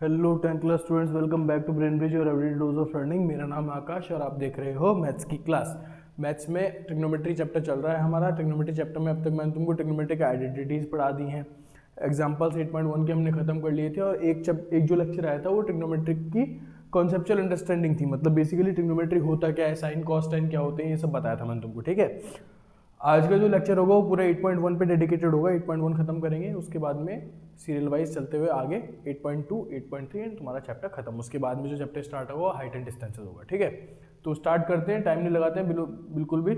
Hello 10th class students, welcome back to Brain Bridge और everyday dose of learning. मेरा नाम है आकाश और आप देख रहे हो मैथ्स की क्लास। मैथ्स में ट्रिग्नोमेट्री चैप्टर चल रहा है हमारा। ट्रिग्नोमेट्री चैप्टर में अब तक मैंने तुमको ट्रिग्नोमेट्री के आइडेंटिटीज पढ़ा दी हैं। एग्जाम्पल्स 8.1 के हमने खत्म कर लिए थे और एक जो लेक्चर आया था वो ट्रिग्नोमेट्री की कॉन्सेप्चुअल अंडरस्टैंडिंग थी। मतलब बेसिकली ट्रिग्नोमेट्री होता क्या है, साइन कॉस टेन क्या होते हैं, ये सब बताया था मैंने तुमको। ठीक है, आज का जो लेक्चर होगा वो पूरा 8.1 पे डेडिकेटेड होगा। 8.1 खत्म करेंगे, उसके बाद में सीरियल वाइज चलते हुए आगे 8.2, 8.3 एंड तुम्हारा चैप्टर खत्म। उसके बाद में जो चैप्टर स्टार्ट होगा वो हाइट एंड डिस्टेंसेस होगा। ठीक है, तो स्टार्ट करते हैं, टाइम नहीं लगाते हैं बिल्कुल भी।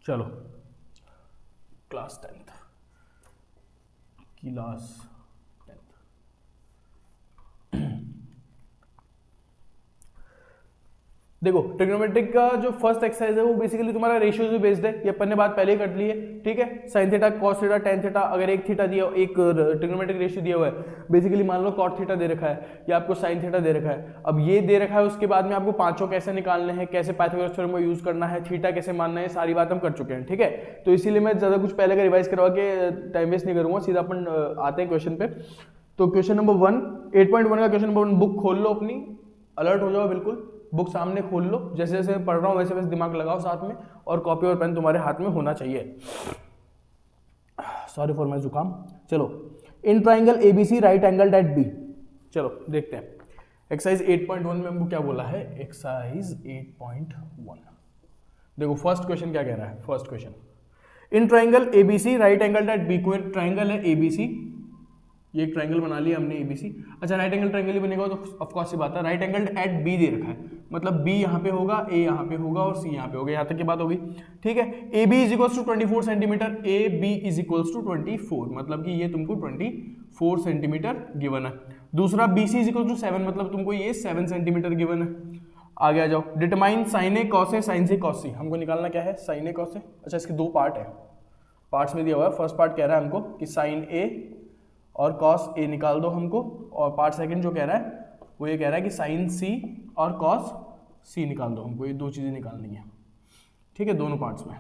चलो, क्लास 10th देखो, ट्रिग्नोमेट्रिक का जो फर्स्ट एक्सरसाइज है वो बेसिकली तुम्हारा रेशियो से बेस्ड है। ये अपन ने बात पहले ही कर ली है। ठीक है, sine theta, cos theta, tan theta, अगर एक थीटा दिया, एक ट्रिग्नोमेट्रिक रेशियो दिया हुआ है, बेसिकली मान लो कॉट थीटा दे रखा है या आपको साइन थीटा दे रखा है। अब ये दे रखा है, उसके बाद में आपको पांचों कैसे निकालने हैं, कैसे पाइथागोरस थ्योरम को यूज करना है, थीटा कैसे मानना है, सारी बात हम कर चुके हैं। ठीक है, तो इसीलिए मैं ज्यादा कुछ पहले का रिवाइज करवा के टाइम वेस्ट नहीं करूंगा, सीधा अपन आते हैं क्वेश्चन पे। तो क्वेश्चन नंबर 1, 8.1 का क्वेश्चन नंबर 1, बुक खोल लो अपनी, अलर्ट हो जाओ बिल्कुल, बुक सामने खोल लो, जैसे जैसे पढ़ रहा हूँ वैसे वैसे दिमाग लगाओ साथ में, और कॉपी और पेन तुम्हारे हाथ में होना चाहिए। सॉरी फॉर माय जुकाम। चलो, in triangle ABC right angle at B. चलो देखते हैं एक्सरसाइज 8.1 में हमको क्या बोला है। एक्सरसाइज 8.1 देखो, फर्स्ट क्वेश्चन क्या कह रहा है। First question, in triangle ABC right angle at B. कोई ट्राइंगल है एबीसी, ये एक ट्राइंगल बना लिया हमने एबीसी। अच्छा, राइट एंगल ट्राइंगल ही बनेगा तो ऑफ कोर्स सी बात है, राइट एंगल एट बी दे रखा है, मतलब बी यहाँ पे होगा, ए यहाँ पे होगा और सी यहाँ पे होगा। यहाँ तक की बात होगी। ठीक है, A B is equals to 24 centimetre, A B is equals to 24, मतलब कि ये तुमको 24 सेंटीमीटर गिवन है। दूसरा B C is equal to 7, मतलब तुमको ये 7 सेंटीमीटर गिवन है। आगे आ जाओ, determine sign A cos A sign C cos सी। हमको निकालना क्या है, साइन ए कॉस ए। अच्छा, इसके दो पार्ट है, पार्ट्स में दिया हुआ है। फर्स्ट पार्ट कह रहा है हमको कि साइन ए और कॉस ए निकाल दो हमको, और पार्ट सेकंड जो कह रहा है वो ये कह रहा है कि साइन सी और कॉस सी निकाल दो हमको। ये दो चीजें निकालनी है। ठीक है, दोनों पार्ट्स में।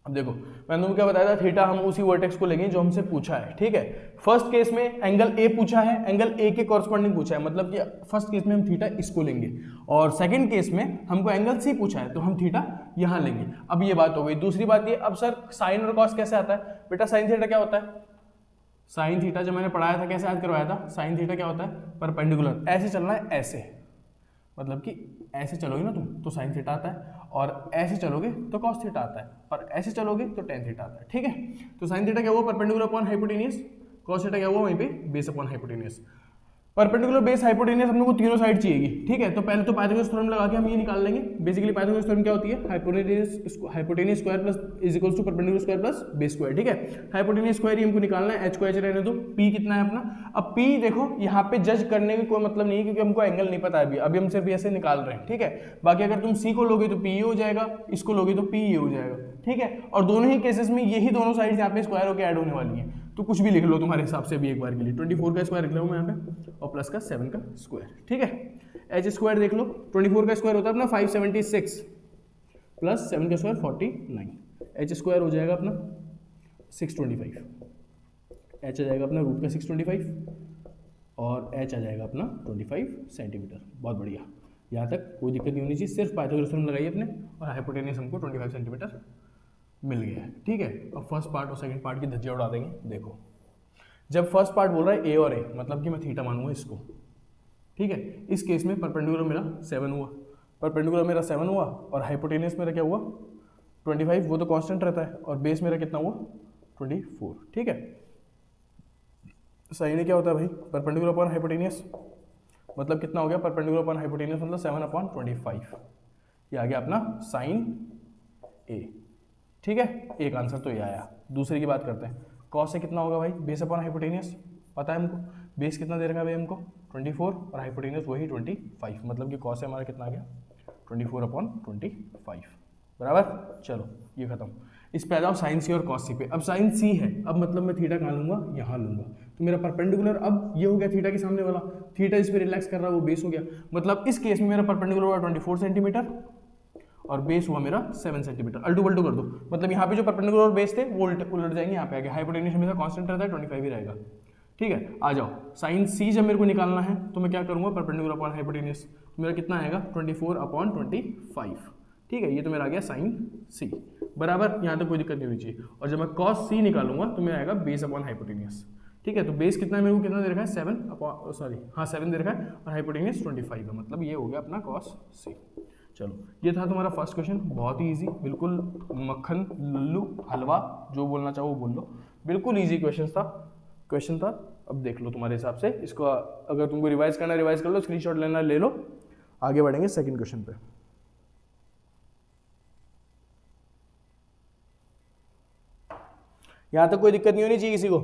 अब देखो, मैंने तुमको क्या बताया था, थीटा हम उसी वर्टेक्स को लेंगे जो हमसे पूछा है। ठीक है, फर्स्ट केस में एंगल ए पूछा है, एंगल ए के कॉरस्पॉन्डिंग पूछा है, मतलब कि फर्स्ट केस में हम थीटा इसको लेंगे, और सेकंड केस में हमको एंगल सी पूछा है तो हम थीटा यहां लेंगे। अब ये बात हो गई। दूसरी बात ये, अब सर साइन और कॉस कैसे आता है? बेटा साइन थीटा क्या होता है? साइन थीटा जब मैंने पढ़ाया था, कैसे याद करवाया था? साइन थीटा क्या होता है? परपेंडिकुलर। ऐसे चलना है, ऐसे, मतलब कि ऐसे चलोगे ना तुम तो साइन थीटा आता है, और ऐसे चलोगे तो कॉस थीटा आता है, और ऐसे चलोगे तो टेन थीटा आता है। ठीक है, तो साइन थीटा क्या हुआ? Perpendicular upon hypotenuse. Cos theta क्या हुआ? वहीं पे base upon hypotenuse. Perpendicular base hypotenuse हम लोग को तीनों साइड चाहिएगी। ठीक है, तो पहले तो पाइथागोरस थ्योरम लगा के हम ये निकाल लेंगे। बेसिकली पाइथागोरस थ्योरम क्या होती है? Hypotenuse square plus is equals to perpendicular square plus base square. ठीक है, हाइपोटेनियस स्क्वायर ही हमको निकालना है, एच को एच रहने दो, पी कितना है अपना। अब पी देखो, यहाँ पे जज करने की कोई मतलब नहीं है क्योंकि हमको एंगल नहीं पता है अभी हम सिर्फ ऐसे निकाल रहे हैं। ठीक है, बाकी अगर तुम सी को लोगे तो पी हो जाएगा, इसको लोगे तो पी हो जाएगा। ठीक है, और दोनों ही केसेस में यही दोनों साइड यहाँ पे स्क्वायर होकर ऐड होने वाली है, तो कुछ भी लिख लो तुम्हारे हिसाब से भी एक बार के लिए। 24 का स्क्वायर लिख रहा हूँ मैं यहाँ पे, और प्लस का 7 का स्क्वायर। ठीक है, एच स्क्वायर देख लो, 24 का स्क्वायर होता है अपना 576 प्लस 7 का स्क्वायर 49, एच स्क्वायर हो जाएगा अपना 625, एच आ जाएगा अपना रूट का 625, और एच आ जाएगा अपना 25 सेंटीमीटर। बहुत बढ़िया, यहाँ तक कोई दिक्कत नहीं होनी चाहिए। सिर्फ पाइथागोरस थ्योरम लगाइए अपने, और हाइपोटेनियस हमको 25 सेंटीमीटर मिल गया है। ठीक है, अब फर्स्ट पार्ट और सेकंड पार्ट की धज्जियां उड़ा देंगे। देखो, जब फर्स्ट पार्ट बोल रहा है ए और ए, मतलब कि मैं थीटा मानूंगा इसको। ठीक है, इस केस में परपेंडिकुलर मेरा 7 हुआ, परपेंडिकुलर मेरा 7 हुआ, और हाइपोटेनियस मेरा क्या हुआ? 25, वो तो कांस्टेंट रहता है, और बेस मेरा कितना हुआ? 24। ठीक है, साइन क्या होता है भाई? परपेंडिकुलर अपॉन हाइपोटेनियस, मतलब कितना हो गया? परपेंडिकुलर अपॉन हाइपोटेनियस मतलब 7/25। ये आ गया अपना साइन ए। ठीक है, एक आंसर तो ये आया। दूसरे की बात करते हैं, कॉस से कितना होगा भाई? बेस अपॉन हाइपोटेनियस, पता है हमको बेस कितना दे रखा है भाई हमको? 24, और हाइपोटेनियस वही 25, मतलब कि कॉस से हमारा कितना आ गया? 24/25 बराबर। चलो ये खत्म। इस पे आ जाओ साइन सी और कॉस सी पे। अब साइन सी है, अब मतलब मैं थीटा कहाँ लूंगा? यहाँ लूंगा, तो मेरा परपेंडिकुलर अब ये हो गया थीटा के सामने वाला, थीटा इस पे रिलैक्स कर रहा है, वो बेस हो गया। मतलब इस केस में मेरा परपेंडिकुलर हुआ 24 सेंटीमीटर, और बेस हुआ मेरा 7 सेंटीमीटर। अल्टू पल्टू कर दो, मतलब यहाँ पे जो परपेंडिकुलर और बेस थे वो उलट जाएंगे, यहाँ पे आ गया। हाइपोटेन्यूज हमेशा कांस्टेंट रहता है, 25 ही रहेगा। ठीक है, आ जाओ, साइन सी जब मेरे को निकालना है तो मैं क्या करूँगा, परपेंडिकुलर अपॉन हाइपोटेन्यूज, मेरा कितना आएगा 24/25, ठीक है, ये तो मेरा आ गया साइन सी, बराबर, यहाँ तक कोई दिक्कत नहीं होनी चाहिए। और जब मैं कॉस सी निकालूंगा तो मेरा आएगा बेस अपॉन हाइपोटेन्यूज, ठीक है, तो बेस कितना है मेरे को, कितना दे रखा है 7 दे रखा है, और हाइपोटेन्यूज 25 है, मतलब ये हो गया अपना कॉस सी। चलो, ये था तुम्हारा फर्स्ट क्वेश्चन, बहुत ही इजी, बिल्कुल मक्खन लल्लू हलवा जो बोलना चाहो वो बोल लो, बिल्कुल इजी क्वेश्चन था। अब देख लो तुम्हारे हिसाब से इसको, अगर तुमको रिवाइज करना रिवाइज कर लो, स्क्रीनशॉट लेना ले लो, आगे बढ़ेंगे सेकंड क्वेश्चन पे। यहां तक कोई दिक्कत नहीं होनी चाहिए किसी को।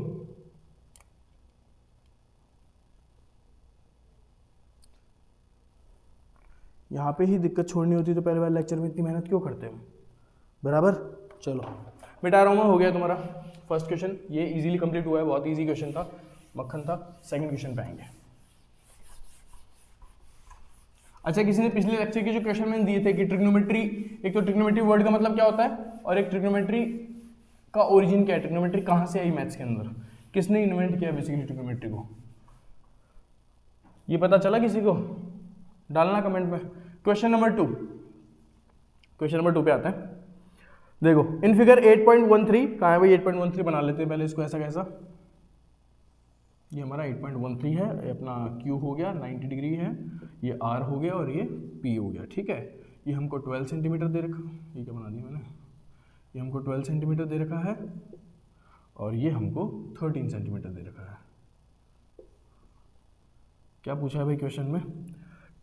यहां पे ही दिक्कत छोड़नी होती तो पहले वाले लेक्चर में इतनी मेहनत क्यों करते हो, बराबर। चलो बेटा, रोमा हो गया तुम्हारा फर्स्ट क्वेश्चन, ये इजीली कंप्लीट हुआ है, बहुत इजी क्वेश्चन था, मक्खन था। सेकंड क्वेश्चन पे आएंगे। अच्छा, किसी ने पिछले लेक्चर के जो क्वेश्चन मैंने दिए थे कि ट्रिग्नोमेट्री, एक तो ट्रिग्नोमेट्री वर्ड का मतलब क्या होता है, और एक ट्रिग्नोमेट्री का ओरिजिन क्या है, ट्रिग्नोमेट्री कहाँ से आई मैथ्स के अंदर, किसने इन्वेंट किया बेसिकली ट्रिग्नोमेट्री को, ये पता चला किसी को, डालना कमेंट में। क्वेश्चन नंबर 2 पे आते हैं। देखो, इन फिगर 8.13, कहाँ है भाई 8.13, बना लेते हैं पहले इसको ऐसा कैसा, ये हमारा 8.13 है, ये अपना Q हो गया 90 डिग्री है, ये R हो गया और ये P हो गया, ठीक है। ये हमको 12 सेंटीमीटर दे रखा, ये क्या बना दिया मैंने, ये हमको 12 सेंटीमीटर दे रखा है और ये हमको 13 सेंटीमीटर दे रखा है। क्या पूछा है भाई क्वेश्चन में,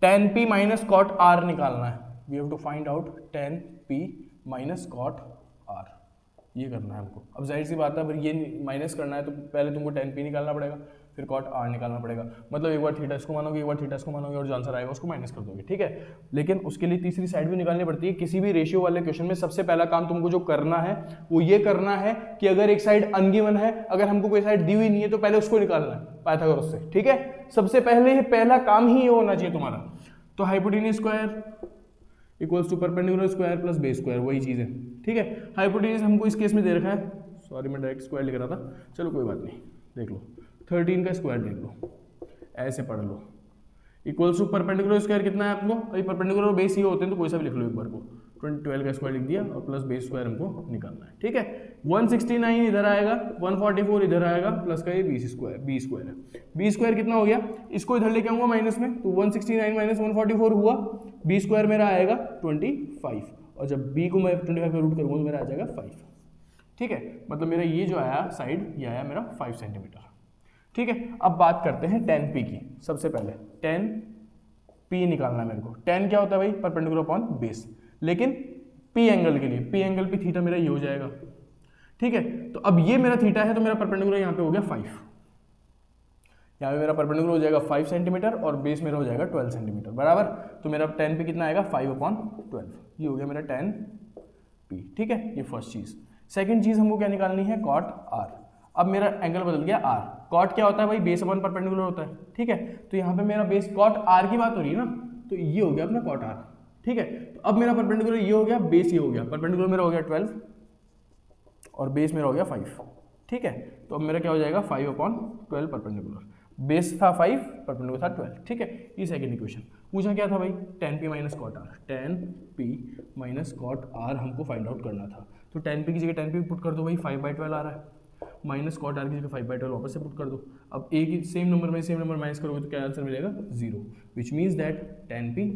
tan P minus cot R निकालना है, we have to find out tan P minus cot R, ये करना है हमको। अब जाहिर सी बात है, अगर ये माइनस करना है तो पहले तुमको tan P निकालना पड़ेगा, फिर कॉट R निकालना पड़ेगा, मतलब एक बार थीटा इसको मानोगे, एक बार थीटा इसको मानोगे, और जो आंसर आएगा उसको माइनस कर दोगे, ठीक है। लेकिन उसके लिए तीसरी साइड भी निकालनी पड़ती है। किसी भी रेशियो वाले क्वेश्चन में सबसे पहला काम तुमको जो करना है वो ये करना है कि अगर एक साइड अनगिवन है, अगर हमको कोई साइड दी हुई नहीं है तो पहले उसको निकालना है पाइथागोरस से, ठीक है। सबसे पहले पहला काम ही ये होना चाहिए तुम्हारा। तो hypotenuse square equals to perpendicular square plus base square, वही चीज़ है, ठीक है। हाइपोटेन्यूज हमको इस केस में दे रखा है, सॉरी मैं डायरेक्ट स्क्वायर लिख रहा था, चलो कोई बात नहीं, देख लो 13 का स्क्वायर देख लो, ऐसे पढ़ लो। इक्वल्स टू परपेंडिकुलर स्क्वायर कितना है आपको, अभी परपेंडिकुलर और बेस ये होते हैं तो कोई सा भी लिख लो एक बार को, 12 का स्क्वायर लिख दिया और प्लस बेस स्क्वायर हमको निकालना है, ठीक है। 169 इधर आएगा, 144 इधर आएगा, प्लस का ये बी स्क्वायर है। बी स्क्वायर कितना हो गया, इसको इधर लेके आऊंगा माइनस में, तो 169 माइनस 144 हुआ, बी स्क्वायर मेरा आएगा 25, और जब बी को मैं 25 का रूट करूँगा तो मेरा आ जाएगा 5, ठीक है। मतलब मेरा ये जो आया साइड, ये आया मेरा 5 सेंटीमीटर, ठीक है। अब बात करते हैं tan P की। सबसे पहले tan P निकालना है मेरे को। tan क्या होता है भाई, परपेंडिकुलर अपॉन बेस, लेकिन P एंगल के लिए, P एंगल पे थीटा मेरा ये हो जाएगा, ठीक है। तो अब ये मेरा थीटा है तो मेरा परपेंडिकुलर यहाँ पे हो गया 5, यहाँ पे मेरा परपेंडिकुलर हो जाएगा 5 सेंटीमीटर और बेस मेरा हो जाएगा 12 सेंटीमीटर, बराबर। तो मेरा tan P कितना आएगा 5/12, ये हो गया मेरा tan P, ठीक है। ये फर्स्ट चीज़। सेकेंड चीज़ हमको क्या निकालनी है, कॉट R। अब मेरा एंगल बदल गया R। कॉट क्या होता है भाई, बेस अपॉन परपेंडिकुलर होता है, ठीक है। तो यहाँ पे मेरा बेस कॉट R की बात हो रही है ना, तो ये हो गया अपना कॉट R, ठीक है। तो अब मेरा परपेंडिकुलर ये हो गया, बेस ये हो गया, परपेंडिकुलर मेरा हो गया 12 और बेस मेरा हो गया 5, ठीक है। तो अब मेरा क्या हो जाएगा 5/12 परपेंडिकुलर, बेस था 5, परपेंडिकुलर था 12, ठीक है। ये सेकंड इक्वेशन। पूछा क्या था भाई, tan P minus cot R, tan P minus cot R हमको फाइंड आउट करना था। तो tan P की जगह tan P पुट कर दो भाई, 5/12 आ रहा है, माइनस कॉट R की जगह 5/12 वापस से पुट कर दो। अब एक ही सेम नंबर में सेम नंबर माइनस करोगे तो क्या आंसर मिलेगा, 0, which means that tan P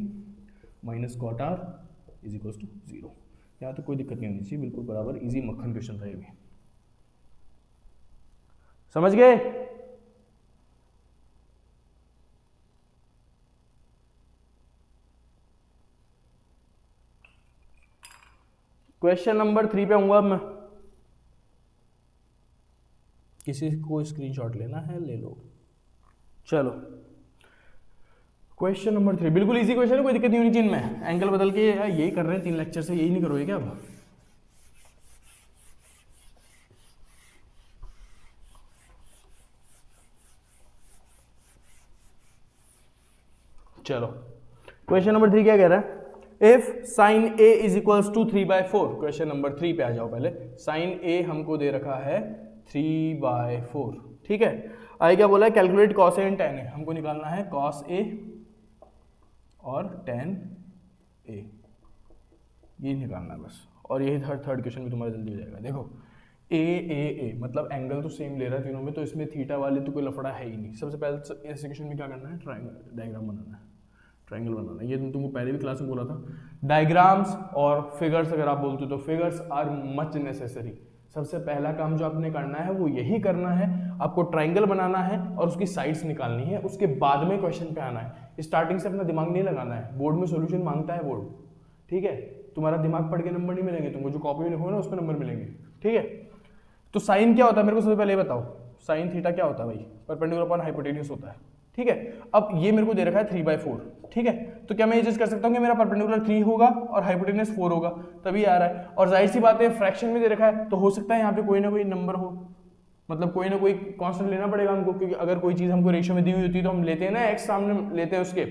minus cot R is equals to 0। यहाँ तो कोई दिक्कत नहीं होनी चाहिए, बिल्कुल बराबर इजी मक्खन क्वेश्चन था ये भी, समझ गए। क्वेश्चन नंबर 3 पे आऊंगा अब मैं, किसी को स्क्रीनशॉट लेना है ले लो। चलो क्वेश्चन नंबर 3 बिल्कुल इजी क्वेश्चन है, कोई दिक्कत नहीं होनी चाहिए इनमें। एंगल बदल के यही कर रहे हैं 3 लेक्चर से, यही नहीं करोगे क्या अब। चलो क्वेश्चन नंबर 3 क्या कह रहा है, if sine A is equals to 3/4। Question number 3 पे आ जाओ पहले। साइन ए हमको दे रखा है 3/4, ठीक है। आगे क्या बोला है, calculate cos A and tan A, हमको निकालना है कॉस ए और टेन ए, ये निकालना है बस। और यही थर्ड क्वेश्चन भी तुम्हारा जल्दी हो जाएगा। देखो ए मतलब एंगल तो सेम ले रहा है तीनों में, तो इसमें थीटा वाले तो कोई लफड़ा है ही नहीं। सबसे पहले इस क्वेश्चन में क्या करना है, ट्राइंगल डायग्राम बनाना है, ट्राइंगल बनाना है। ये तुमको पहले भी क्लास में बोला था। डायग्राम्स और फिगर्स अगर आप बोलते हो तो फिगर्स आर मच नेसेसरी। सबसे पहला काम जो आपने करना है वो यही करना है, आपको ट्राइंगल बनाना है और उसकी साइड्स निकालनी है, उसके बाद में क्वेश्चन पे आना है। स्टार्टिंग से अपना दिमाग नहीं लगाना है, बोर्ड में सॉल्यूशन मांगता है बोर्ड, ठीक है। तुम्हारा दिमाग पढ़ के नंबर नहीं मिलेंगे तुमको, जो कॉपी में लिखोगे ना उस पर नंबर मिलेंगे, ठीक है। तो साइन क्या होता है मेरे को सबसे पहले ये बताओ, साइन थीटा क्या होता है भाई, परपेंडिकुलर अपॉन हाइपोटेन्यूज होता है, ठीक है। अब ये मेरे को दे रखा है 3/4, ठीक है। तो क्या मैं ये चीज कर सकता हूँ कि मेरा परपेंडिकुलर 3 होगा और हाइपोटेन्यूज 4 होगा, तभी आ रहा है। और जाहिर सी बात है फ्रैक्शन में दे रखा है, तो हो सकता है यहाँ पे कोई ना कोई नंबर हो, मतलब कोई ना कोई कांस्टेंट लेना पड़ेगा हमको, क्योंकि अगर कोई चीज हमको रेशियो में दी हुई होती है तो हम लेते हैं ना, एक्स सामने लेते हैं उसके।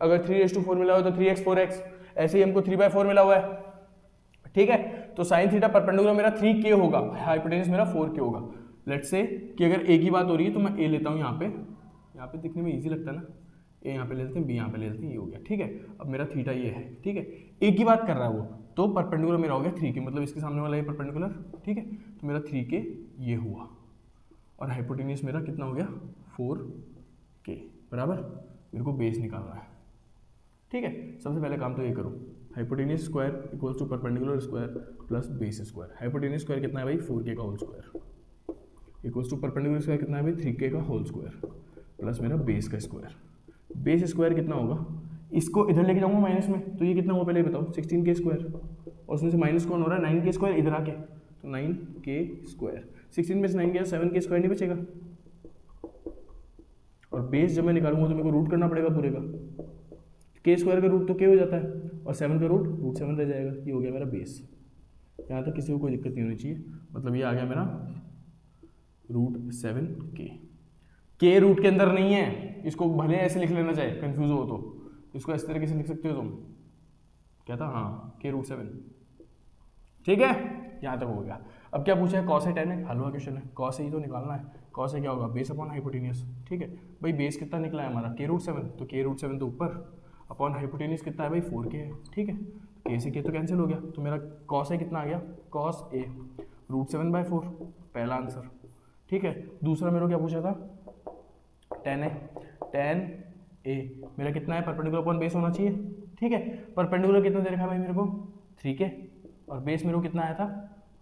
अगर 3:4 मिला हुआ तो 3x 4x, ऐसे ही हमको 3/4 मिला हुआ है, ठीक है। तो साइन थीटा परपेंडिकुलर मेरा 3k होगा, हाइपोटेन्यूज मेरा 4k होगा। लेट्स से कि अगर ए की बात हो रही है तो मैं ए लेता हूँ, यहाँ पे दिखने में इजी लगता है ना, ए यहाँ पे ले लेते हैं, बी यहाँ पे ले लेते हैं, ये हो गया, ठीक है। अब मेरा थीटा ये है, ठीक है। ए की बात कर रहा है वो, तो परपेंडिकुलर मेरा हो गया 3k, मतलब इसके सामने वाला ये परपेंडिकुलर, ठीक है। तो मेरा 3k ये हुआ और हाइपोटेन्यूज मेरा कितना हो गया 4k बराबर। मेरे को बेस निकालना है, ठीक है। सबसे पहले काम तो ये करो, hypotenuse square equals to perpendicular square plus base square. Hypotenuse square कितना है भाई 4k का whole square equals to perpendicular square कितना है भाई 3k का होल स्क्वायर प्लस मेरा बेस का स्क्वायर। बेस स्क्वायर कितना होगा, इसको इधर लेके जाऊंगा माइनस में, तो ये कितना होगा पहले बताओ 16k स्क्वायर, और उसमें से माइनस कौन हो रहा है 9k स्क्वायर इधर आके, तो 9k स्क्वायर। 16 में से 9 गया 7k स्क्वायर नहीं बचेगा, और बेस जब मैं निकालूंगा तो मेरे को रूट करना पड़ेगा पूरे का, k स्क्वायर का रूट तो k हो जाता है और 7 का रूट 7 रह जाएगा। ये हो गया मेरा बेस। यहाँ तक किसी को कोई दिक्कत नहीं होनी चाहिए, मतलब ये आ गया मेरा √7k। k रूट के अंदर नहीं है, इसको भले ऐसे लिख लेना चाहे, कंफ्यूज हो तो इसको इस तरीके से लिख सकते हो तुम, क्या था, हाँ k√7, ठीक है। यहाँ तक हो गया। अब क्या पूछा है, कॉस ए टेन है, हलवा क्वेश्चन है, कॉस ए ही तो निकालना है। कॉस ए क्या होगा, बेस अपॉन हाइपोटेन्यूज, ठीक है भाई। बेस कितना निकला है हमारा k√7, तो k√7 तो ऊपर, अपॉन हाइपोटेन्यूज कितना है भाई 4k है, ठीक है। k से k तो कैंसिल हो गया, तो मेरा कॉस ए कितना आ गया, कॉस ए √7/4, पहला आंसर, ठीक है। दूसरा मेरे को क्या पूछा था, tan ए मेरा कितना है, परपेंडिकुलर अपॉन बेस होना चाहिए, ठीक है। परपेंडिकुलर कितना दे रखा है भाई मेरे को 3k, और बेस मेरे को कितना आया था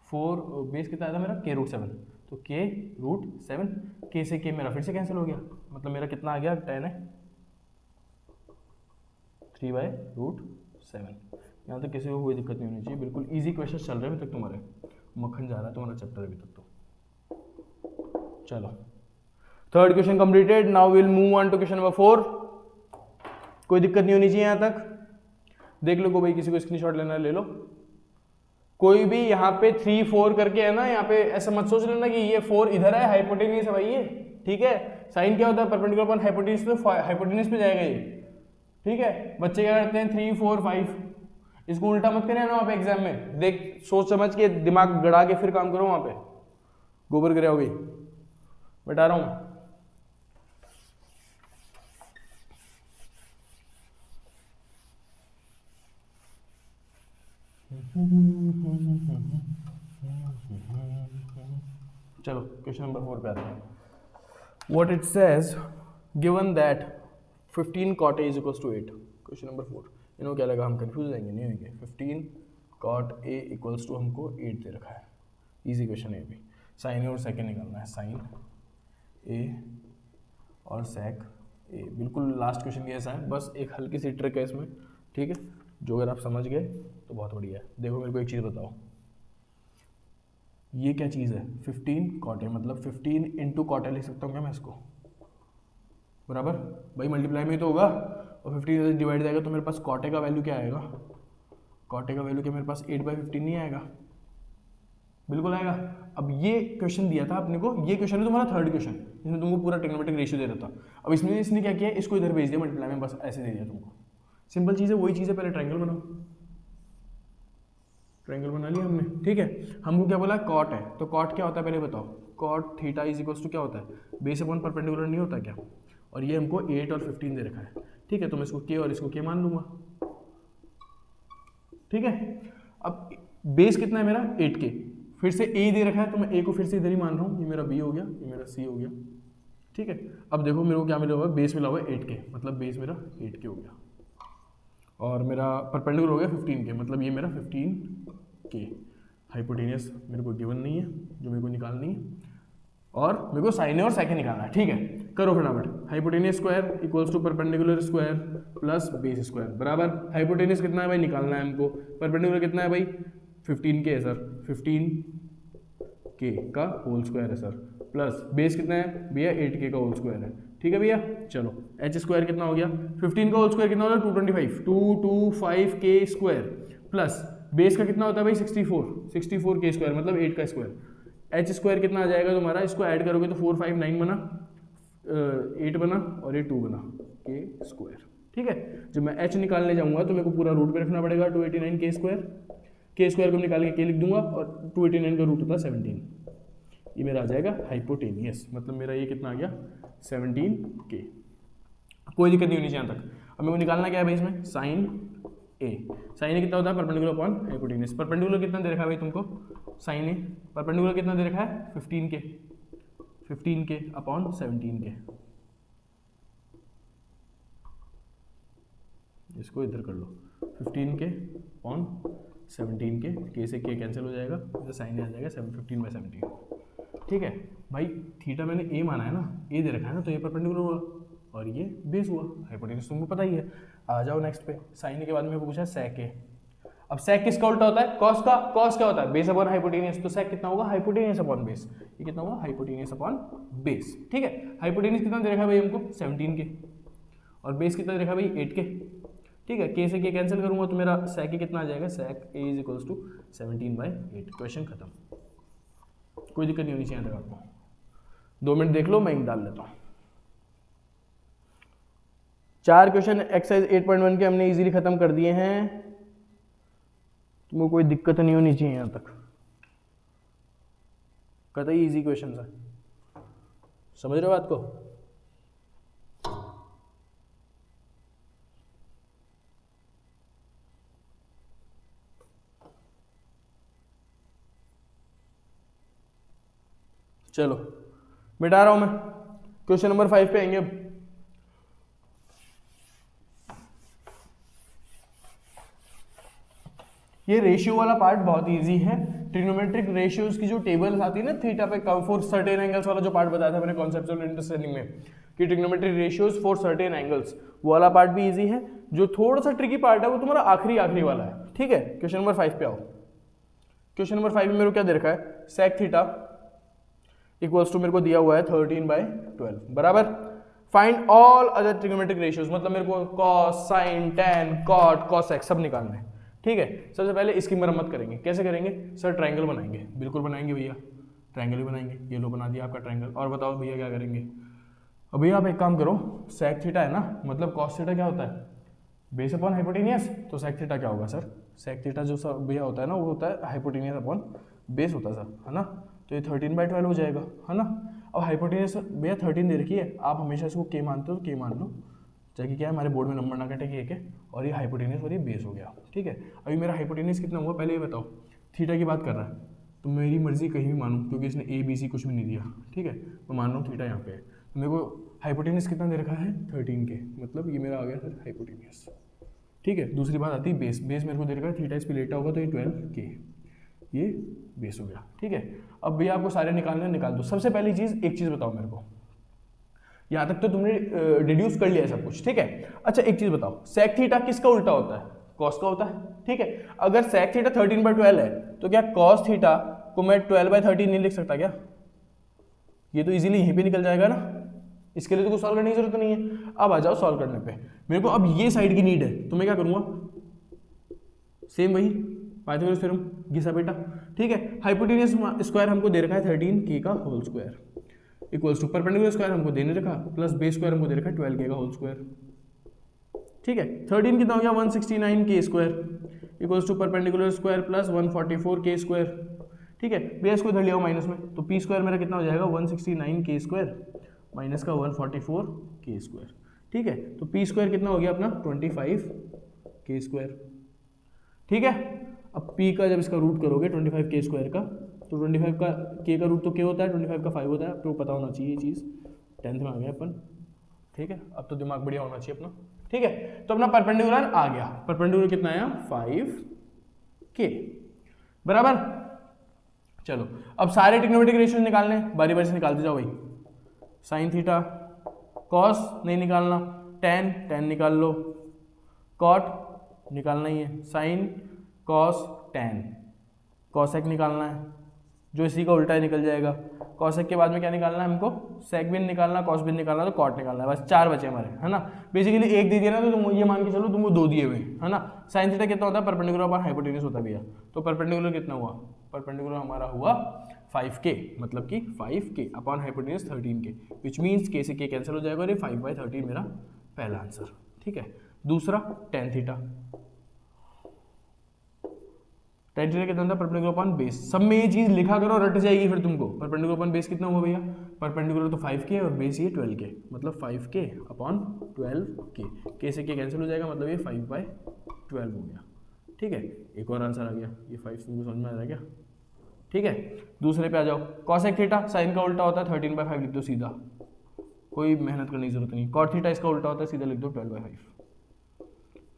4, बेस कितना आया था मेरा k√7, तो k√7, k से k मेरा फिर से कैंसिल हो गया, मतलब मेरा कितना आ गया tan है 3/√7। यहाँ तक किसी को कोई दिक्कत नहीं होनी चाहिए, बिल्कुल इजी क्वेश्चन चल रहे हैं अभी तक तुम्हारे, मक्खन जा रहा है तुम्हारा चैप्टर अभी तक तो। चलो third question completed, now will move on to question number 4। कोई दिक्कत नहीं होनी चाहिए यहाँ तक, देख लो को भाई, किसी को स्क्रीनशॉट लेना है ले लो। कोई भी यहाँ पे 3 4 करके है ना, यहाँ पे ऐसा मत सोच लेना कि ये 4 इधर है, हाइपोटेन्यूज है भाई ये, ठीक है। साइन क्या होता है, परपेंडिकुलर अपॉन हाइपोटेन्यूज, तो हाइपोटेन्यूज पे जाएगा ये, ठीक है। बच्चे क्या करते हैं 3 4 5, इसको उल्टा मत करें ना वहाँ पे एग्जाम में, देख सोच समझ के दिमाग गड़ा के फिर काम करो, वहाँ पे गोबर गिरा हो गई, बता रहा हूँ। चलो क्वेश्चन नंबर 4 पे आते हैं। What it says, given that 15 cot a is equals to 8। Question number 4, इन्हों क्या लगा, हम कंफ्यूज जाएंगे, नहीं होंगे। 15 cot a इक्वल्स टू हमको 8 दे रखा है, इजी क्वेश्चन है भी। साइन ए और सेक निकालना है, साइन ए और सेक ए, बिल्कुल लास्ट क्वेश्चन की ऐसा है, बस एक हल्की सी ट्रिक है इसमें, ठीक है, जो अगर आप समझ गए तो बहुत बढ़िया है। देखो मेरे को एक चीज़ बताओ, ये क्या चीज़ है 15 cot a, मतलब 15 इंटू cot a लिख सकता हूँ क्या मैं इसको, बराबर भाई मल्टीप्लाई में तो होगा, और 15 से डिवाइड जाएगा तो मेरे पास cot a का वैल्यू क्या आएगा, cot a का वैल्यू क्या मेरे पास 8/15 नहीं आएगा, बिल्कुल आएगा। अब ये क्वेश्चन दिया था अपने को, ये क्वेश्चन है तुम्हारा थर्ड क्वेश्चन, इसमें तुमको पूरा ट्रिग्नोमेट्रिक रेशियो दे रहा था। अब इसमें इसने क्या किया, इसको इधर भेज दिया मल्टीप्लाई में, बस ऐसे दे दिया तुमको, सिंपल चीज़ है, वही चीज़ है। पहले ट्रायंगल बनाओ, ट्रायंगल बना लिया हमने, ठीक है। हमको क्या बोला, कॉट है, तो कॉट क्या होता है पहले बताओ, cot theta is equals to क्या होता है, बेस अपॉन परपेंडिकुलर नहीं होता क्या, और ये हमको 8 और 15 दे रखा है, ठीक है। तो मैं इसको के और इसको के मान लूंगा, ठीक है। अब बेस कितना है मेरा 8K, फिर से ए दे रखा है तो मैं ए को फिर से इधर ही मान रहा हूँ, ये मेरा बी हो गया, ये मेरा सी हो गया, ठीक है। अब देखो मेरे को क्या मिला हुआ है, बेस मिला हुआ है 8K, मतलब बेस मेरा 8K हो गया, और मेरा परपेंडिकुलर हो गया 15K, मतलब ये मेरा 15K। हाइपोटेनियस मेरे को गिवन नहीं है जो मेरे को निकालनी है, और मेरे को साइन और सेकंड निकालना है, ठीक है। करो फटाफट। Hypotenuse square equals to perpendicular square plus base square बराबर हाइपोटेनियस कितना है भाई निकालना है हमको, परपेंडिकुलर कितना है भाई 15K है सर, 15K का होल स्क्वायर है सर, प्लस बेस कितना है भैया 8K का होल स्क्वायर है, ठीक है भैया। चलो एच स्क्वायर कितना हो गया, 15 का होल स्क्वायर कितना होता है 225K स्क्वायर, प्लस बेस का कितना होता है भाई 64K स्क्वायर, मतलब 8 का स्क्वायर। एच स्क्वायर कितना आ जाएगा तुम्हारा, इसको ऐड करोगे तो 4 5 9 बना, 8 बना, और ये 2 बना के स्क्वायर, ठीक है। जब मैं एच निकालने जाऊंगा तो मेरे को पूरा रूट पे रखना पड़ेगा 289K स्क्वायर, के स्क्वायर को निकाल के के लिख दूंगा, और 289 का रूट होता है 17, ये मेरा आ जाएगा हाइपोटेनियस, मतलब मेरा ये कितना आ गया 17K। कोई दिक्कत नहीं होनी चाहिए यहाँ तक। अब मेरे को निकालना क्या है भाई इसमें, साइन ए। साइन ए कितना होता है परपेंडिकुलर अपॉन हाइपोटेनियस। परपेंडिकुलर कितना दे रखा है भाई तुमको, साइन ए परपेंडिकुलर कितना दे रखा है 15K अपॉन 17K। इसको इधर कर लो, 15K अपॉन 17K, के से के कैंसिल हो जाएगा, तो साइन ए आ जाएगा 15/17, ठीक है भाई। थीटा मैंने ए माना है ना, ए दे रखा है ना, तो ये परपेंडिकुलर हुआ और ये बेस हुआ, हाइपोटेनियस तुमको पता ही है। आ जाओ नेक्स्ट पे, साइन के बाद में पूछा सेक ए। अब सेक किसका उल्टा होता है, कॉस का। कॉस क्या होता है, बेस अपॉन हाइपोटेनियस, तो सेक कितना होगा हाइपोटेनियस अपॉन बेस, ये कितना होगा हाइपोटेनियस अपॉन बेस, ठीक है। हाइपोटेनियस कितना दे रखा है भाई हमको 17K, और बेस कितना दे रखा है भाई 8K, ठीक है। के से के कैंसिल करूंगा तो मेरा सेक ए कितना आ जाएगा, सेक ए इज इक्वल्स टू 17/8। क्वेश्चन खत्म, कोई दिक्कत नहीं होनी चाहिए तक आपको। 2 मिनट देख लो, मैं इंक डाल लेता हूँ। 4 क्वेश्चन एक्सरसाइज 8.1 के हमने इजीली खत्म कर दिए हैं, तुमको कोई दिक्कत नहीं होनी चाहिए यहाँ तक, कतई इजी क्वेश्चन है, समझ रहे हो बात को। चलो मिटा रहा हूं मैं, क्वेश्चन नंबर 5 पे आएंगे अब। ये रेशियो वाला पार्ट बहुत इजी है। ट्रिग्नोमेट्रिक रेशियोज की जो टेबल्स आती है ना थीटा पे फॉर सर्टेन एंगल्स वाला जो पार्ट बताया था मैंने कॉन्सेप्चुअल अंडरस्टैंडिंग में कि trigonometric ratios for certain angles, वो वाला पार्ट भी इजी है। जो थोड़ा सा ट्रिकी पार्ट है वो तुम्हारा आखिरी वाला है, ठीक है। क्वेश्चन नंबर 5 पे आओ। क्वेश्चन नंबर 5 में मेरे को क्या दे रखा है, सेक थीटा इक्वल्स टू मेरे को दिया हुआ है 13/12 बराबर। Find all other trigonometric ratios, मतलब मेरे को cos, sine, tan, cot, cosec सब निकालना है, ठीक है। सबसे पहले इसकी मरम्मत करेंगे, कैसे करेंगे सर, ट्रायंगल बनाएंगे, बिल्कुल बनाएंगे भैया, ट्रायंगल ही बनाएंगे। ये लो बना दिया आपका ट्रायंगल। और बताओ भैया क्या करेंगे। अब भैया आप एक काम करो, सेक थीटा है ना, मतलब कॉस थीटा क्या होता है, बेस अपॉन हाइपोटेनियस, तो सेक थीटा क्या होगा सर, सेक थीटा जो सर भैया होता है ना वो होता है हाइपोटेनियस अपॉन बेस होता है सर, है ना। तो ये 13/12 हो जाएगा, है ना। अब हाइपोटेनियस भैया 13 दे रखी है, आप हमेशा इसको के मानते हो तो के मान लो, ताकि क्या है हमारे बोर्ड में नंबर ना कटे कि एक है, और ये हाइपोटेनियस और ये बेस हो गया, ठीक है। अभी मेरा हाइपोटेनियस कितना हुआ पहले ये बताओ। थीटा की बात कर रहा है तो मेरी मर्जी कहीं भी मानूँ, क्योंकि इसने ए बी सी कुछ भी नहीं दिया, ठीक है। मैं मान रहा हूँ थीटा यहाँ पे है, तो मेरे को हाइपोटेनियस कितना दे रखा है 13K, मतलब ये मेरा आ गया सर हाइपोटेनियस, ठीक है। दूसरी बात आती है बेस, बेस मेरे को दे रखा है थीटा इस पे लेटा होगा तो ये 12K, ये बेस हो गया, ठीक है। अब भैया आपको सारे निकालने निकाल दो। सबसे पहली चीज एक चीज बताओ मेरे को, यहां तक तो तुमने डिड्यूस कर लिया है सब कुछ, ठीक है। अच्छा एक चीज बताओ, सेक थीटा किसका उल्टा होता है, कॉस का होता है, ठीक है। अगर सेक थीटा 13/12 है तो क्या कॉस थीटा को मैं 12/13 नहीं लिख सकता क्या, ये तो इजीली यहीं पे निकल जाएगा ना, इसके लिए तो कुछ सॉल्व करने की जरूरत नहीं है। अब आ जाओ सॉल्व करने पे, मेरे को अब ये साइड की नीड है, तो मैं क्या करूंगा, सेम वही पाइथागोरस थ्योरम घिसा बेटा, ठीक है। हाइपोटेनियस स्क्वायर हमको दे रखा है 13K का whole square equals to perpendicular square हमको देने रखा प्लस बेस स्क्वायर हमको दे रखा है 12K का होल स्क्वायर, ठीक है। 13 कितना हो गया 169K square equals to perpendicular square plus 144K square, ठीक है, बेस को इधर ले आओ माइनस में, तो पी स्क्वायर मेरा कितना हो जाएगा 169 के स्क्वायर माइनस का 144 के स्क्वायर। ठीक है, तो पी स्क्वायर कितना हो गया अपना 25 के स्क्वायर। ठीक है, अब पी का जब इसका रूट करोगे 25 के स्क्वायर का, तो 25 का के का रूट तो के होता है, 25 का 5 होता है, आपको पता होना चाहिए ये चीज़, 10th में आ गया अपन। ठीक है, अब तो दिमाग बढ़िया होना चाहिए अपना। ठीक है, तो अपना परपेंडिकुलर आ गया, परपेंडिकुलर कितना आया 5 के बराबर। चलो अब सारे ट्रिग्नोमेट्रिक रेशियोज निकालने, बारी बारी से निकालते जाओ भाई। साइन थीटा, कॉस नहीं निकालना, टेन निकाल लो, कॉट निकालना ही है, साइन कॉस टेन, कॉसेक निकालना है, जो इसी का उल्टा ही निकल जाएगा। कॉसेक के बाद में क्या निकालना है हमको, सेक भी निकालना, कॉस भी निकालना, तो कॉट निकालना है, बस 4 बचे हमारे, है ना। बेसिकली एक दे दिया ना, तो तुम ये मान के चलो तुमको 2 दिए हुए, है ना। साइन थीटा कितना होता है, परपेंडिकुलर अपॉन हाइपोटेन्यूज होता है भैया, तो परपेंडिकुलर कितना हुआ, परपेंडिकुलर हमारा हुआ 5k, मतलब कि 5k upon hypotenuse 13k, which means k से k कैंसिल हो जाएगा और ये 5/13 मेरा पहला आंसर। ठीक है, दूसरा टेन थीटा, टेन थीटा कितना था, परपेंडिकुलर अपॉन बेस, सब में ये चीज लिखा करो, रट जाएगी फिर तुमको। परपेंडिकुलर अपॉन बेस कितना हुआ भैया, परपेंडिकुलर तो 5k और बेस ये 12k, मतलब 5k अपॉन 12k, k से k कैंसिल हो जाएगा, मतलब ये 5/12 हो गया। ठीक है, एक और आंसर आ गया, ये 5 तुमको समझ में आ रहा है क्या। ठीक है, दूसरे पे आ जाओ, कॉसेक थीटा साइन का उल्टा होता है 13/5 लिख दो सीधा, कोई मेहनत करने की जरूरत नहीं। कॉट थीटा इसका उल्टा होता है, सीधा लिख दो 12/5।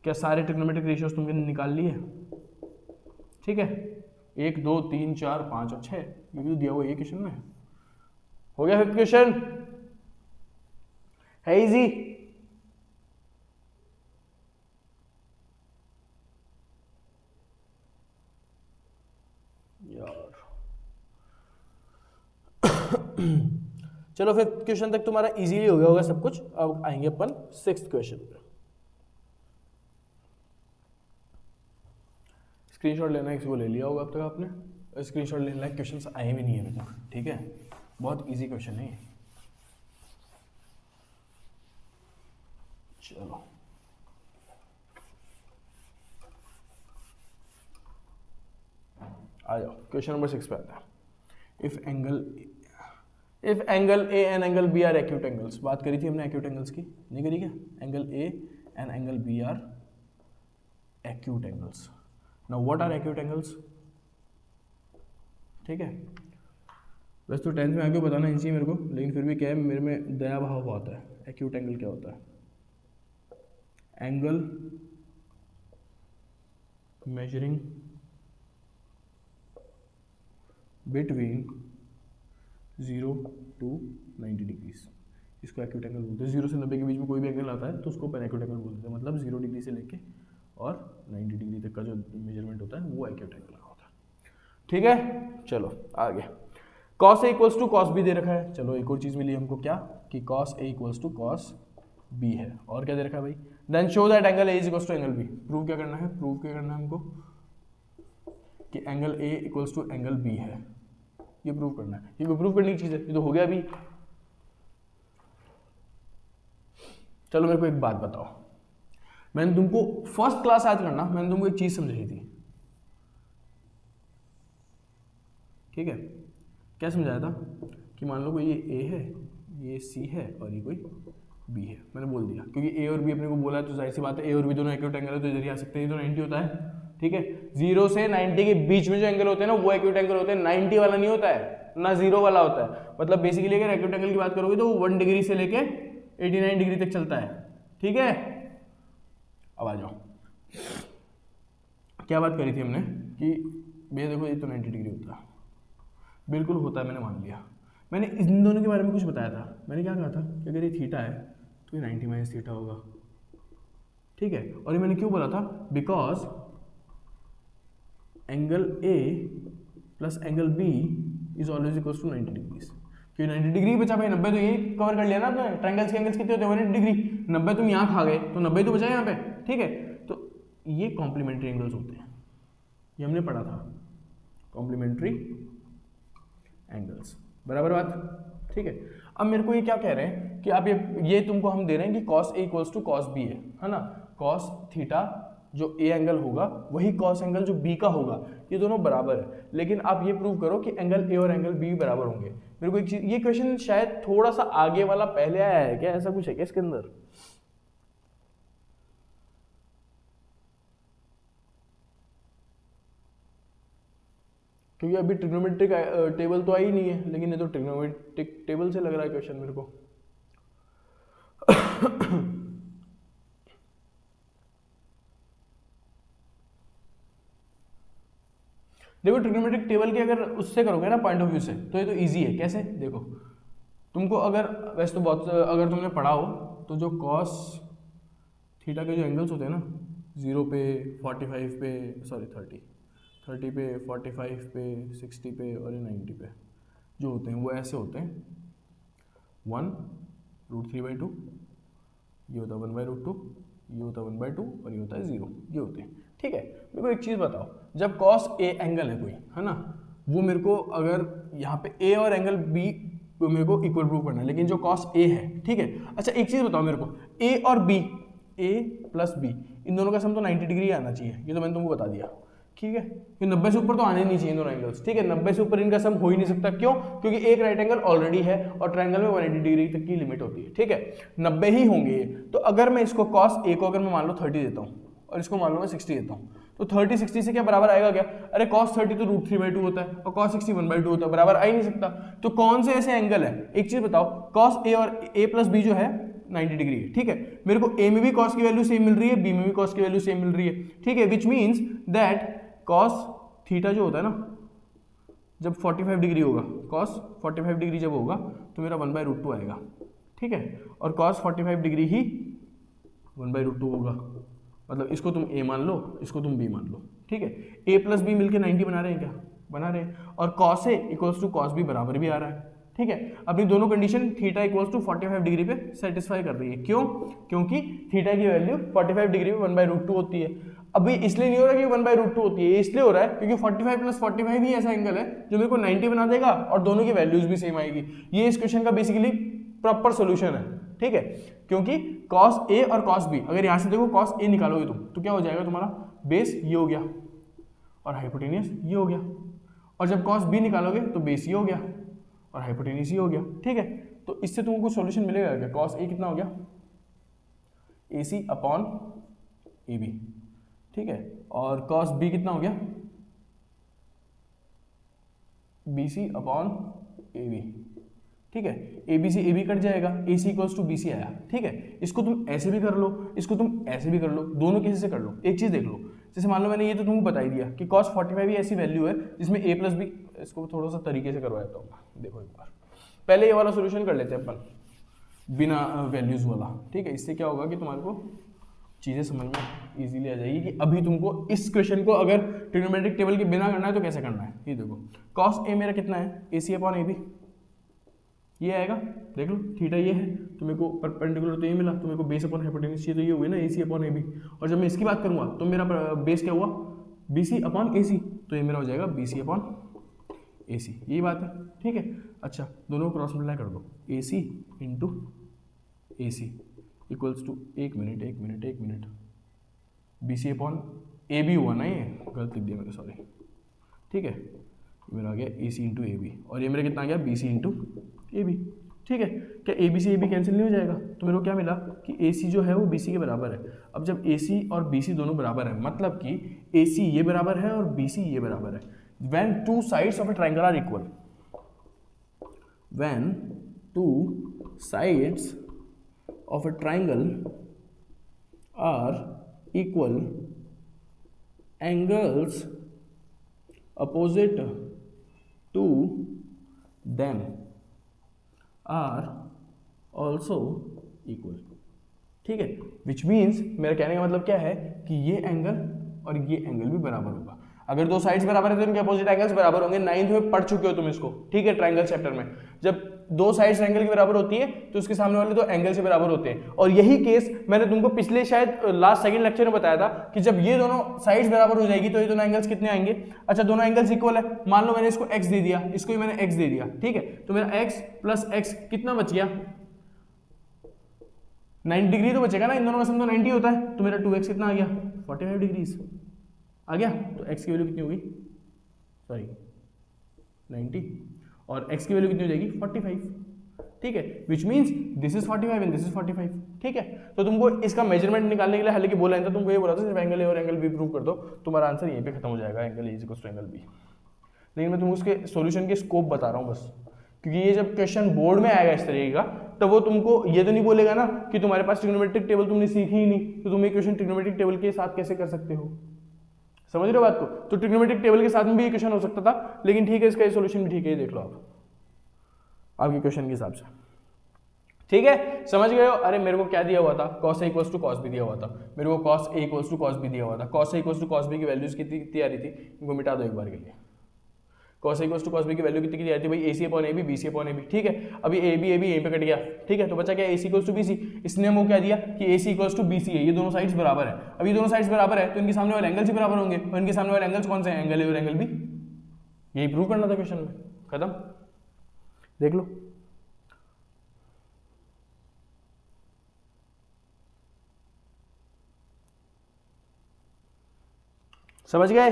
क्या सारे ट्रिग्नोमेट्रिक रेशियोज तुमने निकाल लिए। ठीक है, 1 2 3 4 5 और 6, ये भी तो दिया हुआ है क्वेश्चन में। हो गया 5th क्वेश्चन, है इजी। यार चलो 5th क्वेश्चन तक तुम्हारा इजीली हो गया होगा सब कुछ। अब आएंगे अपन 6th क्वेश्चन पे। स्क्रीनशॉट लेना है, किसी को ले लिया होगा अब तक आपने, स्क्रीनशॉट लेना है, क्वेश्चंस आए भी नहीं है अभी तक। ठीक है, बहुत इजी क्वेश्चन है ये। चलो आ जाओ, क्वेश्चन नंबर 6 पे आता है। If angle A and angle B are acute angles, बात करी थी हमने एक्यूट एंगल्स की, नहीं करी क्या। Angle A and angle B are acute angles. Now what are acute angles. ठीक है, वैसे तो 10th में आगे बताना नहीं चाहिए मेरे को, लेकिन फिर भी क्या है, मेरे में दया भाव बहुत है। एक्यूट एंगल क्या होता है, angle measuring between 0 to 90 degrees, इसको एक्यूट एंगल बोलते हैं। 0 से 90 के बीच में कोई भी एंगल आता है तो उसको अपन एक्यूट एंगल बोलते हैं, मतलब 0 डिग्री से लेके और 90 डिग्री तक का जो मेजरमेंट होता है वो एक्यूट एंगल होता है। ठीक है, चलो आगे। Cos A equals to cos B दे रखा है, चलो एक और चीज मिली हमको, क्या कि cos A equals to cos B है, और क्या दे रखा है भाई, then show that angle A is equals to angle B. Prove क्या करना है, प्रूव क्या करना है हमको कि angle A equals to angle B है, ये प्रूव करना है। ये प्रूव करने की चीज है, ये तो हो गया अभी। चलो मेरे को एक बात बताओ, मैंने तुमको फर्स्ट क्लास आज करना, मैंने तुमको एक चीज समझाई थी। ठीक है, क्या समझाया था कि मान लो कोई ये ए है, ये सी है और ये कोई बी है। मैंने बोल दिया क्योंकि ए और बी अपने को बोला है, तो जाहिर सी बात है ए और बी दोनों एक्यूट एंगल है, तो इधर ही आ सकते हैं, तो 90 होता है। ठीक है, 0 से 90 के बीच में जो एंगल होते हैं ना वो एक्यूट एंगल होते हैं, 90 वाला नहीं होता है ना 0 वाला होता है। मतलब बेसिकली अगर एक्यूट एंगल की बात करोगे तो वो 1 डिग्री से लेके 89 डिग्री तक चलता है। ठीक है, अब आ जाओ, क्या बात करी थी हमने कि भैया देखो ये तो 90 डिग्री होता है, बिल्कुल होता है, मैंने मान लिया। मैंने इन दोनों के बारे में कुछ बताया था, मैंने क्या कहा था कि अगर ये थीटा है तो ये 90 माइनस थीटा होगा। ठीक है, और ये मैंने क्यों बोला था, because angle A plus angle B is always equal to 90 degrees. क्योंकि 90 डिग्री बचा भाई, 90 तो ये कवर कर लिया ना आपने। ट्रायंगल्स के एंगल्स कितने होते हैं 180 डिग्री, 90 तुम यहाँ खा गए तो 90 तो बचा यहाँ पे। ठीक है, तो ये कॉम्प्लीमेंट्री एंगल्स होते हैं, ये हमने पढ़ा था, कॉम्प्लीमेंट्री एंगल्स, बराबर बात। ठीक है, अब मेरे को ये क्या कह रहे हैं कि आप ये तुमको हम दे रहे हैं कि cos A equals to cos B है ना। cos थीटा जो ए एंगल होगा वही कॉस एंगल जो बी का होगा, ये दोनों बराबर है। लेकिन आप ये प्रूव करो कि एंगल ए और एंगल बी बराबर होंगे। मेरे को एक चीज, ये क्वेश्चन शायद थोड़ा सा आगे वाला पहले आया है क्या, ऐसा कुछ है क्या इसके अंदर? क्योंकि अभी ट्रिग्नोमेट्रिक टेबल तो आई नहीं है, लेकिन ये तो ट्रिग्नोमेट्रिक टेबल से लग रहा है क्वेश्चन मेरे को। देखो ट्रिग्नोमेट्रिक टेबल की अगर उससे करोगे ना पॉइंट ऑफ व्यू से, तो ये तो इजी है। कैसे? देखो तुमको अगर, वैसे तो बहुत, अगर तुमने पढ़ा हो तो जो कॉस थीटा के जो एंगल्स होते हैं ना, 0 पे, 45 पे, सॉरी 30 पे, 45 पे, 60 पे और 90 पे जो होते हैं वो ऐसे होते हैं, 1√3/2, ये होता है 1/√2, ये होता है 1/2 और ये होता है 0, ये होते हैं। ठीक है, मेरे को एक चीज़ बताओ, जब कॉस ए एंगल है कोई, है ना, वो मेरे को अगर यहाँ पे ए और एंगल बी तो मेरे को इक्वल प्रूव करना है, लेकिन जो कॉस ए है, ठीक है। अच्छा एक चीज़ बताओ मेरे को, ए और बी, ए प्लस बी, इन दोनों का सम तो 90 डिग्री आना चाहिए, ये तो मैंने तुमको बता दिया। ठीक है, ये 90 से ऊपर तो आने नहीं चाहिए दोनों एंगल्स। ठीक है, 90 से ऊपर इनका सम हो ही नहीं सकता। क्यों? क्योंकि एक राइट एंगल ऑलरेडी है और ट्रायंगल में 180 डिग्री तक की लिमिट होती है। ठीक है, 90 ही होंगे ये। तो अगर मैं इसको कॉस ए को अगर मैं मान लो 30 देता हूँ और इसको मान लो मैं 60 देता हूँ, तो 30 60 से क्या बराबर आएगा क्या? अरे cos 30 तो √3/2 होता है और cos 60 1/2 होता है, बराबर आ ही नहीं सकता। तो कौन से ऐसे एंगल है, एक चीज बताओ, cos ए और a प्लस बी जो है 90 डिग्री है। ठीक है, मेरे को a में भी cos की वैल्यू सेम मिल रही है, b में भी cos की वैल्यू सेम मिल रही है। ठीक है, विच मीन्स दैट cos थीटा जो होता है ना, जब 45 डिग्री होगा, cos 45 डिग्री जब होगा तो मेरा 1/√2 आएगा। ठीक है, और cos 45 डिग्री ही 1/√2 होगा। मतलब इसको तुम a मान लो, इसको तुम b मान लो। ठीक है, a प्लस बी मिलकर 90 बना रहे हैं क्या? बना रहे हैं। और cos a equals to cos b बराबर भी आ रहा है। ठीक है, अपनी दोनों condition theta equals to 45 degree पे सेटिस्फाई कर रही है। क्यों? क्योंकि थीटा की वैल्यू 45 डिग्री पे 1/√2 होती है। अभी इसलिए नहीं हो रहा कि 1/√2 होती है, इसलिए हो रहा है क्योंकि 45 प्लस 45 भी ऐसा एंगल है जो मेरे को 90 बना देगा और दोनों की वैल्यूज भी सेम आएगी। ये इस क्वेश्चन का बेसिकली प्रॉपर सोल्यूशन है। ठीक है, क्योंकि cos a और cos b, अगर यहां से देखो cos a निकालोगे तुम तो क्या हो जाएगा तुम्हारा, बेस ये हो गया और हाइपोटेनियस ये हो गया, और जब cos b निकालोगे तो बेस ये हो गया और हाइपोटेनियस ये हो गया। ठीक है, तो इससे तुमको कुछ सॉल्यूशन मिलेगा क्या? cos a कितना हो गया, AC अपॉन AB। ठीक है, और cos b कितना हो गया, BC अपॉन AB। ठीक है, AB से AB कट जाएगा, AC इक्वल्स टू BC आया। ठीक है, इसको तुम ऐसे भी कर लो, इसको तुम ऐसे भी कर लो, दोनों केसेस से कर लो। एक चीज देख लो, जैसे मान लो मैंने ये तो तुमको बता ही दिया कि cos 45 भी ऐसी वैल्यू है जिसमें a प्लस बी, इसको थोड़ा सा तरीके से करवाया था। देखो एक बार पहले ये वाला सोल्यूशन कर लेते हैं अपन, बिना वैल्यूज वाला। ठीक है, इससे क्या होगा कि तुम्हारे को चीज़ें समझ में इजीली आ जाएगी कि अभी तुमको इस क्वेश्चन को अगर ट्रिग्नोमेट्रिक टेबल के बिना करना है तो कैसे करना है। ये देखो, cos a मेरा कितना है, AC अपॉन AB, ये आएगा। देख लो, थीटा ये है तो मेरे को परपेंडिकुलर तो ये मिला, तो मेरे को बेस अपॉन हाइपोटेन्यूज ये तो ये हुई ना, AC अपॉन AB। और जब मैं इसकी बात करूंगा तो मेरा बेस क्या हुआ, BC अपॉन AC, तो ये मेरा हो जाएगा BC अपॉन AC। यही बात है। ठीक है, अच्छा दोनों को क्रॉस मल्टीप्लाई कर दो, AC into AC equals to, एक मिनट, BC अपॉन AB हुआ ना, ये गलत लिख दिया मैंने, सॉरी। ठीक है, मेरा आ गया AC इंटू AB, और ये मेरा कितना आ गया, BC इंटू AB। ठीक है, क्या AB से AB कैंसिल नहीं हो जाएगा? तो मेरे को क्या मिला कि AC जो है वो BC के बराबर है। अब जब AC और BC दोनों बराबर है, मतलब कि AC ये बराबर है और BC ये बराबर है। When two sides of a triangle are equal, when two sides of a triangle are equal, angles opposite to them are also equal। ठीक है, विच मीन्स मेरा कहने का मतलब क्या है कि ये एंगल और ये एंगल भी बराबर होगा। अगर दो साइड्स बराबर है तो इनके अपोजिट एंगल्स बराबर होंगे। 9th में पढ़ चुके हो तुम इसको। ठीक है, ट्रायंगल चैप्टर में जब दो साइड्स एंगल की बराबर होती है तो उसके सामने वाले दो एंगल से बराबर होते हैं। और यही केस मैंने तुमको पिछले शायद लास्ट सेकंड लेक्चर में बताया था कि जब ये दोनों साइड्स बराबर हो जाएगी तो ये दोनों एंगल्स कितने आएंगे। अच्छा, दोनों एंगल्स इक्वल है, मान लो मैंने इसको x दे दिया, इसको ही मैंने x दे दिया। ठीक है, तो मेरा x प्लस x कितना बच गया, 90 डिग्री तो बचेगा ना, इन दोनों का सम तो 90 होता है, तो मेरा 2x कितना आ गया 45 डिग्रीज आ गया। तो x की वैल्यू कितनी होगी, सॉरी 90, और x की वैल्यू कितनी हो जाएगी 45, ठीक है, which means this is 45 and this is 45, ठीक है। तो तुमको इसका मेजरमेंट निकालने के लिए हालांकि बोला था, तुमको ये बोला था सिर्फ एंगल ए और एंगल बी प्रूव कर दो, तुम्हारा आंसर यहीं पे खत्म हो जाएगा, angle A is equal to angle B. लेकिन मैं तुमको उसके सॉल्यूशन के स्कोप बता रहा हूँ बस, क्योंकि ये जब क्वेश्चन बोर्ड में आएगा इस तरीके का, तो वो तुमको ये तो नहीं बोलेगा ना कि तुम्हारे पास ट्रिग्नोमेट्रिक टेबल तुमने सीखी ही नहीं, तो तुम ये क्वेश्चन ट्रिग्नोमेट्रिक टेबल के साथ कैसे कर सकते हो, समझ रहे हो बात को। तो ट्रिग्नोमेट्रिक टेबल के साथ में भी ये क्वेश्चन हो सकता था, लेकिन ठीक है, इसका ये सॉल्यूशन भी ठीक है, ये देख लो आप आपके क्वेश्चन के हिसाब से, ठीक है, समझ गए हो। अरे मेरे को क्या दिया हुआ था, cos a equals to cos b दिया हुआ था, मेरे को cos a equals to cos b दिया हुआ था, cos a equals to cos b की वैल्यूज कितनी आ रही थी, इनको मिटा दो एक बार के लिए। cos a equals to cos b की वैल्यू कितनी आ रही थी भाई, ac upon ab, bc upon ab, ठीक है। अभी ab यहीं पे कट गया, ठीक है, तो बचा क्या ac इक्वल्स टू bc, इसने हमको क्या दिया कि ac इक्वल्स टू bc है, ये दोनों साइड्स बराबर है। अब ये दोनों साइड्स बराबर है तो इनके सामने वाले एंगल्स ही बराबर होंगे, और इनके सामने वाले एंगल्स कौन से हैं, एंगल ए और एंगल बी, यही प्रूव करना था क्वेश्चन में, खत्म, देख लो। समझ गए,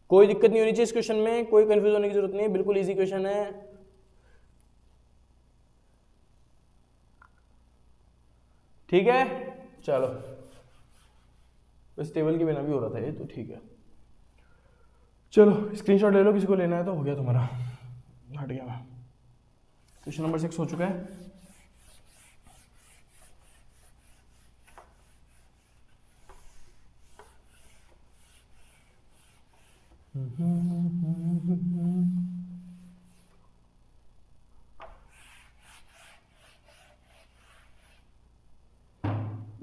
कोई दिक्कत नहीं होनी चाहिए इस क्वेश्चन में, कोई कंफ्यूज होने की जरूरत नहीं है, बिल्कुल इजी क्वेश्चन है। ठीक है, चलो, इस टेबल के बिना भी हो रहा था ये, तो ठीक है, चलो स्क्रीनशॉट ले लो, किसी को लेना है तो हो गया तुम्हारा, हट गया मैं। क्वेश्चन नंबर 6 हो चुका है।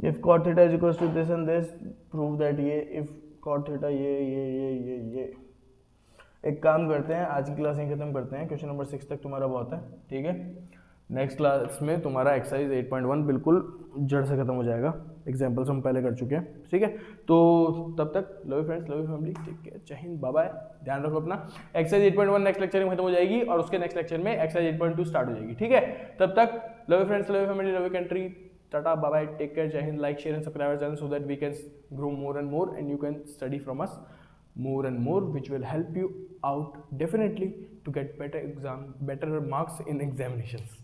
If cot theta is equals to this and this, prove that ये if cot theta ये एक काम करते हैं, आज की क्लास यहीं खत्म करते हैं, क्वेश्चन नंबर 6 तक तुम्हारा बहुत है, ठीक है। नेक्स्ट क्लास में तुम्हारा एक्सरसाइज 8.1 बिल्कुल जड़ से खत्म हो जाएगा, एग्जाम्पल्स हम पहले कर चुके हैं, ठीक है। तो तब तक love you friends, love you family, take care, Jai Hind, bye bye, ध्यान रखो अपना। एक्सरसाइज 8.1 नेक्स्ट लेक्चर में खत्म हो जाएगी, और उसके नेक्स्ट लेक्चर में एक्सरसाइज 8.2 स्टार्ट हो जाएगी, ठीक है। तब तक love you friends, love you family, love you country, tata, bye bye, take care, jai hind, like, share and subscribe our channel so that we can grow more and more and you can study from us more and more, which will help you out definitely to get better marks in examinations.